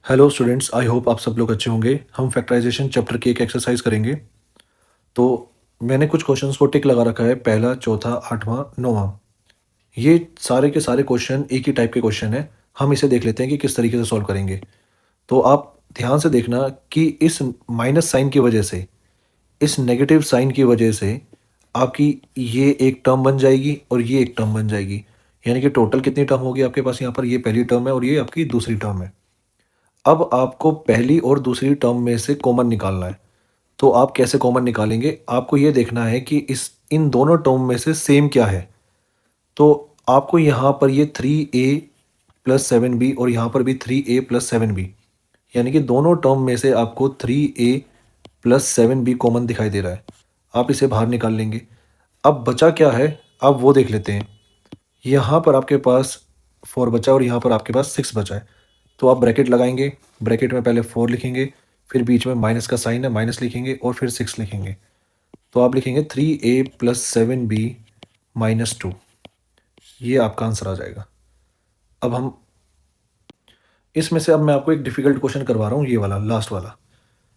Hello students, I hope आप सब लोग अच्छे होंगे। हम फैक्टराइजेशन चैप्टर की एक एक्सरसाइज करेंगे। तो मैंने कुछ क्वेश्चंस को टिक लगा रखा है, पहला, चौथा, आठवां, नौवां। ये सारे के सारे क्वेश्चन एक ही टाइप के क्वेश्चन हैं। हम इसे देख लेते हैं कि किस तरीके से सॉल्व करेंगे। तो आप ध्यान से देखना कि इस माइनस साइन की वजह से, इस नेगेटिव साइन की वजह से आपकी ये एक टर्म बन जाएगी और ये एक टर्म बन जाएगी। यानी कि टोटल कितनी टर्म होगी आपके पास? यहाँ पर ये पहली टर्म है और ये आपकी दूसरी टर्म है। अब आपको पहली और दूसरी टर्म में से कॉमन निकालना है। तो आप कैसे कॉमन निकालेंगे? आपको ये देखना है कि इस इन दोनों टर्म में से सेम क्या है। तो आपको यहाँ पर ये 3a प्लस 7b और यहाँ पर भी 3a प्लस 7b, यानी कि दोनों टर्म में से आपको 3a प्लस 7b कॉमन दिखाई दे रहा है। आप इसे बाहर निकाल लेंगे। अब बचा क्या है, आप वो देख लेते हैं। यहाँ पर आपके पास 4 बचा और यहाँ पर आपके पास 6 बचा है। तो आप ब्रैकेट लगाएंगे। ब्रैकेट में पहले 4 लिखेंगे, फिर बीच में माइनस का साइन है, माइनस लिखेंगे और फिर 6 लिखेंगे। तो आप लिखेंगे 3a प्लस 7b माइनस 2। ये आपका आंसर आ जाएगा। अब हम इसमें से, अब मैं आपको एक डिफ़िकल्ट क्वेश्चन करवा रहा हूँ, ये वाला लास्ट वाला।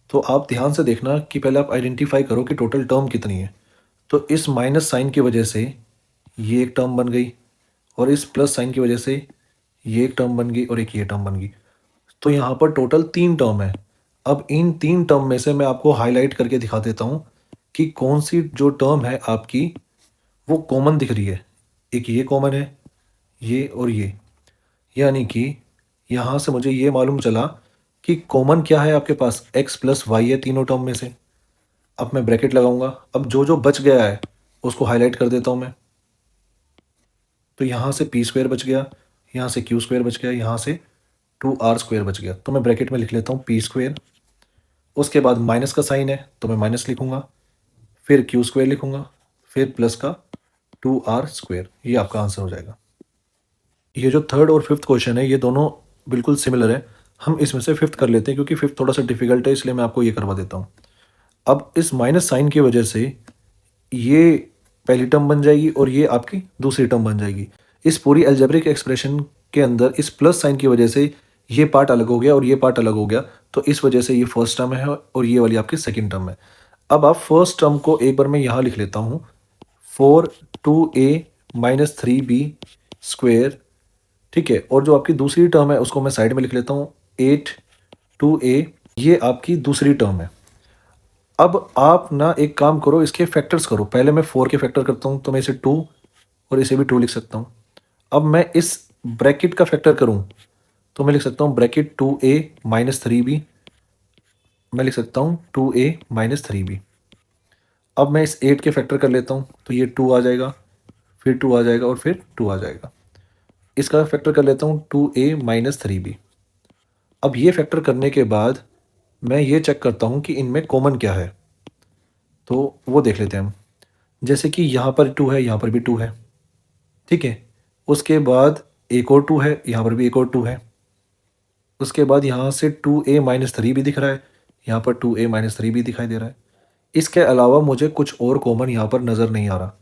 तो आप ध्यान से देखना कि पहले आप आइडेंटिफाई करो कि टोटल टर्म कितनी है। तो इस माइनस साइन की वजह से ये एक टर्म बन गई और इस प्लस साइन की वजह से ये एक टर्म बन गई और एक ये टर्म बन गई। तो यहाँ पर टोटल 3 टर्म है। अब इन 3 टर्म में से मैं आपको हाईलाइट करके दिखा देता हूँ कि कौन सी जो टर्म है आपकी वो कॉमन दिख रही है। एक ये कॉमन है, ये और ये। यानी कि यहाँ से मुझे ये मालूम चला कि कॉमन क्या है आपके पास, x प्लस वाई है तीनों टर्म में से। अब मैं ब्रैकेट लगाऊंगा। अब जो जो बच गया है उसको हाईलाइट कर देता हूँ मैं। तो यहाँ से पी स्क्वायर बच गया, यहाँ से क्यू स्क्वायर बच गया, यहाँ से 2r स्क्वायर बच गया। तो मैं ब्रैकेट में लिख लेता हूँ पी स्क्वायर। उसके बाद माइनस का साइन है तो मैं माइनस लिखूंगा, फिर क्यू स्क्वायर लिखूंगा, फिर प्लस का 2r स्क्वायर। ये आपका आंसर हो जाएगा। ये जो थर्ड और फिफ्थ क्वेश्चन है ये दोनों बिल्कुल सिमिलर है। हम इसमें से फिफ्थ कर लेते हैं क्योंकि फिफ्थ थोड़ा सा डिफिकल्ट है, इसलिए मैं आपको ये करवा देता हूँ। अब इस माइनस साइन की वजह से ये पहली टर्म बन जाएगी और ये आपकी दूसरी टर्म बन जाएगी। इस पूरी अलजेब्रिक एक्सप्रेशन के अंदर इस प्लस साइन की वजह से ये पार्ट अलग हो गया और ये पार्ट अलग हो गया। तो इस वजह से ये फर्स्ट टर्म है और ये वाली आपकी सेकंड टर्म है। अब आप फर्स्ट टर्म को एक बार मैं यहाँ लिख लेता हूँ, 4 2a माइनस 3b स्क्वेयर। ठीक है, और जो आपकी दूसरी टर्म है उसको मैं साइड में लिख लेता हूँ, 8 2a। ये आपकी दूसरी टर्म है। अब आप ना एक काम करो, इसके फैक्टर्स करो। पहले मैं 4 के फैक्टर करता हूँ तो मैं इसे 2 और इसे भी 2 लिख सकता हूँ। अब मैं इस ब्रैकेट का फैक्टर करूँ तो मैं लिख सकता हूँ ब्रैकेट 2a माइनस 3b। मैं लिख सकता हूँ 2a माइनस 3b। अब मैं इस 8 के फैक्टर कर लेता हूँ तो ये 2 आ जाएगा, फिर 2 आ जाएगा और फिर 2 आ जाएगा। इसका फैक्टर कर लेता हूँ 2a माइनस 3b। अब ये फैक्टर करने के बाद मैं ये चेक करता हूँ कि इनमें कॉमन क्या है। तो वो देख लेते हैं हम। जैसे कि यहाँ पर 2 है, यहाँ पर भी 2 है। ठीक है, उसके बाद एक और 2 है, यहाँ पर भी एक और 2 है। उसके बाद यहाँ से 2a माइनस 3 भी दिख रहा है, यहाँ पर 2a माइनस 3 भी दिखाई दे रहा है। इसके अलावा मुझे कुछ और कॉमन यहाँ पर नज़र नहीं आ रहा।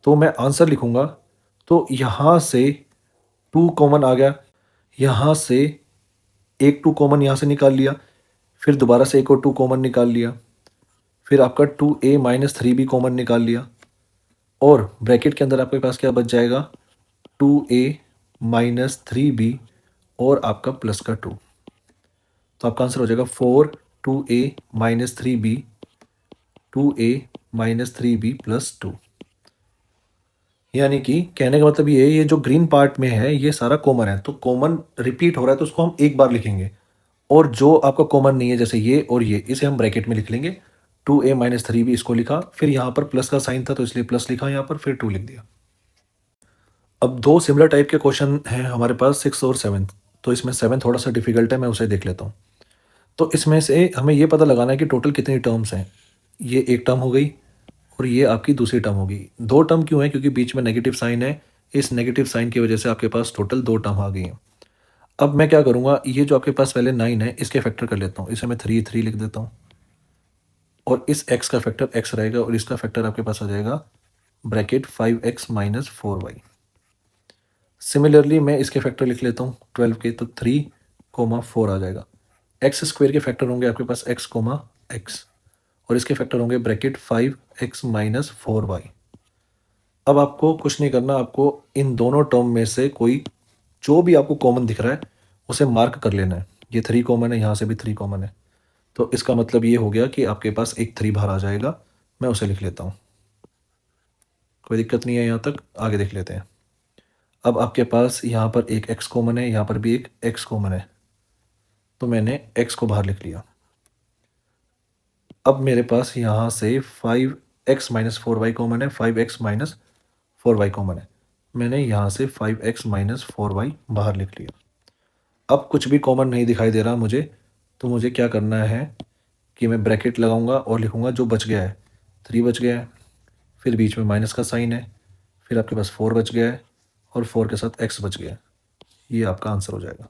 तो मैं आंसर लिखूँगा। तो यहाँ से 2 कॉमन आ गया, यहाँ से एक 2 कॉमन यहाँ से निकाल लिया, फिर दोबारा से एक और 2 कॉमन निकाल लिया, फिर आपका 2a माइनस 3 भी कॉमन निकाल लिया और ब्रैकेट के अंदर आपके पास क्या बच जाएगा, 2a माइनस 3b और आपका प्लस का 2। तो आपका आंसर हो जाएगा 4 2a minus 3b 2a minus 3b plus 2। यानी कि कहने का मतलब ये जो ग्रीन पार्ट में है ये सारा कॉमन है। तो कॉमन रिपीट हो रहा है तो उसको हम एक बार लिखेंगे, और जो आपका कॉमन नहीं है जैसे ये और ये, इसे हम ब्रैकेट में लिख लेंगे। 2a माइनस 3b इसको लिखा, फिर यहाँ पर प्लस का साइन था तो इसलिए प्लस लिखा यहाँ पर, फिर 2 लिख दिया। अब दो सिमिलर टाइप के क्वेश्चन हैं हमारे पास, 6 और 7। तो इसमें 7 थोड़ा सा डिफिकल्ट है, मैं उसे देख लेता हूँ। तो इसमें से हमें ये पता लगाना है कि टोटल कितनी टर्म्स हैं। ये एक टर्म हो गई और ये आपकी दूसरी टर्म होगी। 2 टर्म क्यों है? क्योंकि बीच में नेगेटिव साइन है। इस नेगेटिव साइन की वजह से आपके पास टोटल 2 टर्म आ गई हैं। अब मैं क्या करूँगा, ये जो आपके पास पहले 9 है इसके फैक्टर कर लेता हूँ। इसे मैं 3 लिख देता हूँ और इस x का फैक्टर x रहेगा और इसका फैक्टर आपके पास आ जाएगा bracket 5x minus 4y। Similarly मैं इसके फैक्टर लिख लेता हूँ 12 के, तो 3 4 आ जाएगा। एक्स स्क्वायर के फैक्टर होंगे आपके पास एक्स कोमा एक्स, और इसके फैक्टर होंगे ब्रैकेट 5x माइनस 4y। अब आपको कुछ नहीं करना, आपको इन दोनों टर्म में से कोई जो भी आपको कॉमन दिख रहा है उसे मार्क कर लेना है। ये 3 कॉमन है, यहाँ से भी 3 कॉमन है, तो इसका मतलब ये हो गया कि आपके पास एक 3 बाहर आ जाएगा। मैं उसे लिख लेता हूँ, कोई दिक्कत नहीं है, यहाँ तक आगे देख लेते हैं। अब आपके पास यहाँ पर एक x कॉमन है, यहाँ पर भी एक x कॉमन है, तो मैंने x को बाहर लिख लिया। अब मेरे पास यहाँ से 5x माइनस 4y कॉमन है, 5x माइनस 4y कॉमन है, मैंने यहाँ से 5x माइनस 4y बाहर लिख लिया। अब कुछ भी कॉमन नहीं दिखाई दे रहा मुझे, तो मुझे क्या करना है कि मैं ब्रैकेट लगाऊंगा और लिखूंगा जो बच गया है, 3 बच गया है, फिर बीच में माइनस का साइन है, फिर आपके पास 4 बच गया है, और 4 के साथ x बच गया है। ये आपका आंसर हो जाएगा।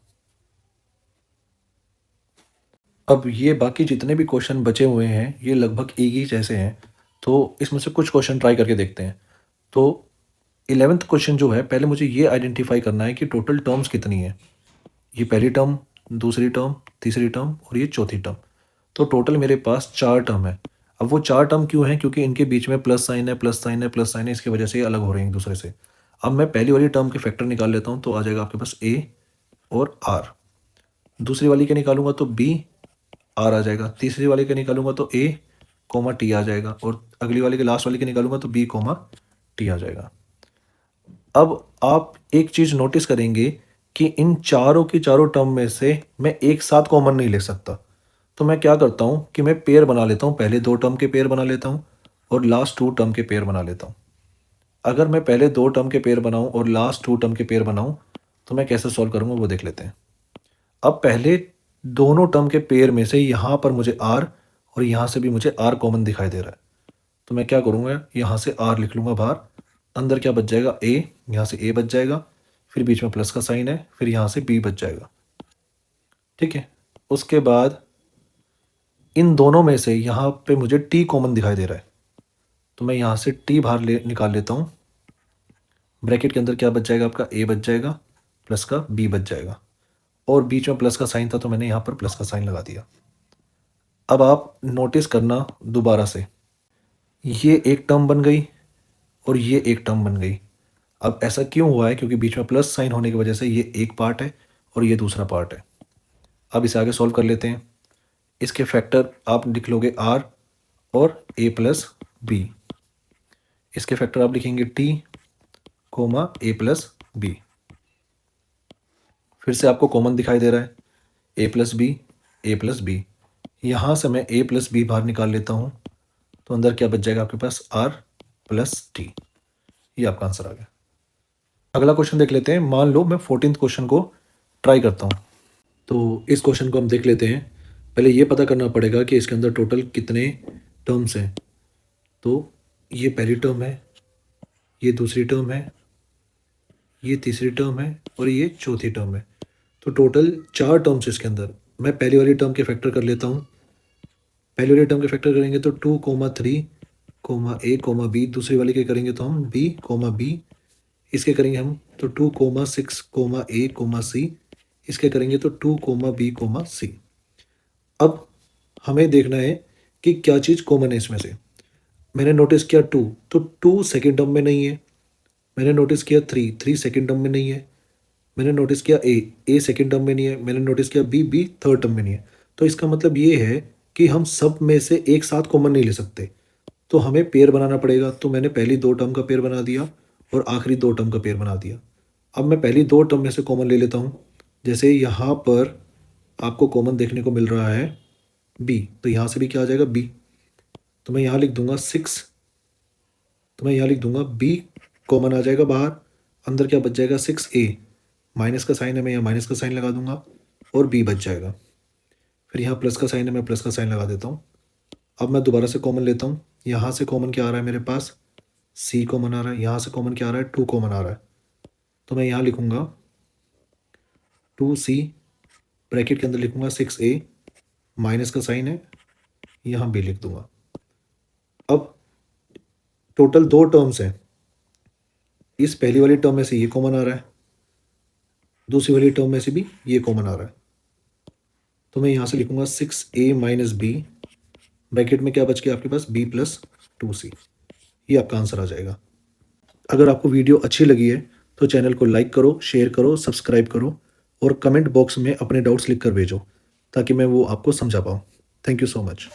अब ये बाकी जितने भी क्वेश्चन बचे हुए हैं ये लगभग एक ही जैसे हैं, तो इसमें से कुछ क्वेश्चन ट्राई करके देखते हैं। तो 11th क्वेश्चन जो है, पहले मुझे ये आइडेंटिफाई करना है कि टोटल टर्म्स कितनी है। ये पहली टर्म, दूसरी टर्म, तीसरी टर्म और ये चौथी टर्म, तो टोटल मेरे पास 4 टर्म है। अब वो 4 टर्म क्यों हैं, क्योंकि इनके बीच में प्लस साइन है, प्लस साइन है, प्लस साइन है, इसकी वजह से ये अलग हो रहे हैं एक दूसरे से। अब मैं पहली वाली टर्म के फैक्टर निकाल लेता हूँ, तो आ जाएगा आपके पास a और r। दूसरी वाली के निकालूंगा तो b r आ जाएगा। तीसरी वाले के निकालूंगा तो a कोमा t आ जाएगा, और अगली वाले के लास्ट वाले के निकालूंगा तो b कोमा t आ जाएगा। अब आप एक चीज़ नोटिस करेंगे कि इन चारों की चारों टर्म में से मैं एक साथ कॉमन नहीं ले सकता, तो मैं क्या करता हूँ कि मैं पेयर बना लेता हूँ। पहले 2 टर्म के पेयर बना लेता हूँ और लास्ट 2 टर्म के पेयर बना लेता हूँ। अगर मैं पहले 2 टर्म के पेयर बनाऊँ और लास्ट 2 टर्म के पेयर बनाऊँ, तो मैं कैसे सॉल्व करूँगा वो देख लेते हैं। अब पहले दोनों टर्म के पेयर में से यहाँ पर मुझे r और यहाँ से भी मुझे r कॉमन दिखाई दे रहा है, तो मैं क्या करूँगा, यहाँ से r लिख लूँगा बाहर। अंदर क्या बच जाएगा, a, यहाँ से a बच जाएगा, फिर बीच में प्लस का साइन है, फिर यहाँ से b बच जाएगा। ठीक है, उसके बाद इन दोनों में से यहाँ पे मुझे t कॉमन दिखाई दे रहा है, तो मैं यहाँ से t बाहर निकाल लेता हूँ। ब्रैकेट के अंदर क्या बच जाएगा, आपका a बच जाएगा, प्लस का b बच जाएगा, और बीच में प्लस का साइन था तो मैंने यहाँ पर प्लस का साइन लगा दिया। अब आप नोटिस करना दोबारा से, ये एक टर्म बन गई और ये एक टर्म बन गई। अब ऐसा क्यों हुआ है, क्योंकि बीच में प्लस साइन होने की वजह से ये एक पार्ट है और ये दूसरा पार्ट है। अब इसे आगे सॉल्व कर लेते हैं। इसके फैक्टर आप लिख लोगे r और a प्लस बी। इसके फैक्टर आप लिखेंगे t comma a plus B. फिर से आपको कॉमन दिखाई दे रहा है a plus B, a plus B. यहाँ से मैं a प्लस बी बाहर निकाल लेता हूँ, तो अंदर क्या बच जाएगा आपके पास, r प्लस टी। ये आपका आंसर आ गया। अगला क्वेश्चन देख लेते हैं। मान लो मैं 14th क्वेश्चन को ट्राई करता हूँ, तो इस क्वेश्चन को हम देख लेते हैं। पहले ये पता करना पड़ेगा कि इसके अंदर टोटल कितने टर्म्स हैं। तो ये पहली टर्म है, ये दूसरी टर्म है, ये तीसरी टर्म है और ये चौथी टर्म है। तो टोटल 4 टर्म्स इसके अंदर। मैं पहली वाली टर्म के फैक्टर कर लेता हूँ। पहली वाली टर्म के फैक्टर करेंगे तो 2 comma 3 comma a comma b। दूसरी वाली के करेंगे तो हम b कोमा b। इसके करेंगे हम तो 2 comma 6 comma a comma c। इसके करेंगे तो 2 कोमा b कोमा c। अब हमें देखना है कि क्या चीज़ कॉमन है इसमें से। मैंने नोटिस किया 2, तो 2 सेकेंड टर्म में नहीं है। मैंने नोटिस किया 3 सेकेंड टर्म में नहीं है। मैंने नोटिस किया ए सेकेंड टर्म में नहीं है। मैंने नोटिस किया बी थर्ड टर्म में नहीं है। तो इसका मतलब ये है कि हम सब में से एक साथ कॉमन नहीं ले सकते, तो हमें पेयर बनाना पड़ेगा। तो मैंने पहली 2 टर्म का पेयर बना दिया और आखिरी 2 टर्म का पेयर बना दिया। अब मैं पहली 2 टर्म में से कॉमन ले लेता हूँ। जैसे यहाँ पर आपको कॉमन देखने को मिल रहा है बी, तो यहाँ से भी क्या आ जाएगा बी। तो मैं यहाँ लिख दूंगा 6, तो मैं यहाँ लिख दूंगा बी कॉमन आ जाएगा बाहर। अंदर क्या बच जाएगा 6a, माइनस का साइन है, मैं यहाँ माइनस का साइन लगा दूंगा और b बच जाएगा। फिर यहाँ प्लस का साइन है, मैं प्लस का साइन लगा देता हूँ। अब मैं दोबारा से कॉमन लेता हूँ। यहाँ से कॉमन क्या आ रहा है मेरे पास, c कॉमन आ रहा है। यहाँ से कॉमन क्या आ रहा है, 2 कॉमन आ रहा है। तो मैं यहाँ लिखूँगा 2c, ब्रैकेट के अंदर लिखूँगा 6a, माइनस का साइन है, यहाँ b लिख दूंगा। अब टोटल 2 टर्म्स हैं। इस पहली वाली टर्म में से ये कॉमन आ रहा है, दूसरी वाली टर्म में से भी ये कॉमन आ रहा है। तो मैं यहाँ से लिखूँगा 6a माइनस बी, ब्रैकेट में क्या बच गया आपके पास, b प्लस 2c। ये आपका आंसर आ जाएगा। अगर आपको वीडियो अच्छी लगी है तो चैनल को लाइक करो, शेयर करो, सब्सक्राइब करो और कमेंट बॉक्स में अपने डाउट्स लिख कर भेजो ताकि मैं वो आपको समझा पाऊँ। Thank you so much.